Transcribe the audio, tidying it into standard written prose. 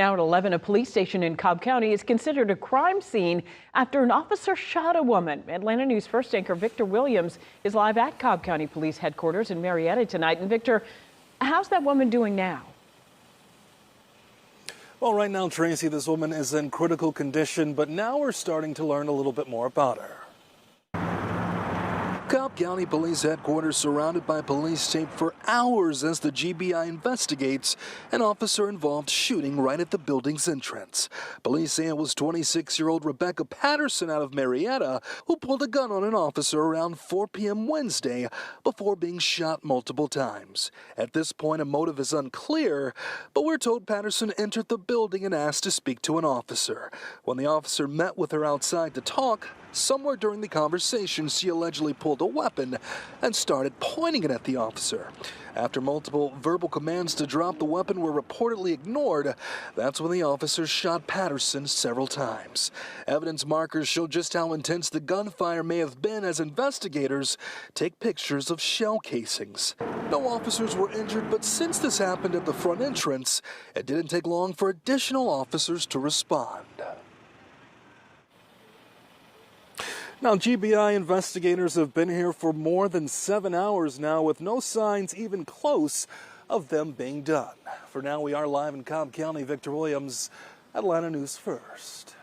Now at 11, a police station in Cobb County is considered a crime scene after an officer shot a woman. Atlanta News First anchor Victor Williams is live at Cobb County Police Headquarters in Marietta tonight. And Victor, how's that woman doing now? Well, right now, Tracy, this woman is in critical condition, but now we're starting to learn a little bit more about her. Cobb County Police Headquarters surrounded by police tape for hours as the GBI investigates an officer-involved shooting right at the building's entrance. Police say it was 26-year-old Rebecca Patterson out of Marietta who pulled a gun on an officer around 4 p.m. Wednesday before being shot multiple times. At this point, a motive is unclear, but we're told Patterson entered the building and asked to speak to an officer. When the officer met with her outside to talk, somewhere during the conversation, she allegedly pulled a weapon and started pointing it at the officer. After multiple verbal commands to drop the weapon were reportedly ignored, that's when the officer shot Patterson several times. Evidence markers show just how intense the gunfire may have been as investigators take pictures of shell casings. No officers were injured, but since this happened at the front entrance, it didn't take long for additional officers to respond. Now, GBI investigators have been here for more than 7 hours now with no signs even close of them being done. For now, we are live in Cobb County. Victor Williams, Atlanta News First.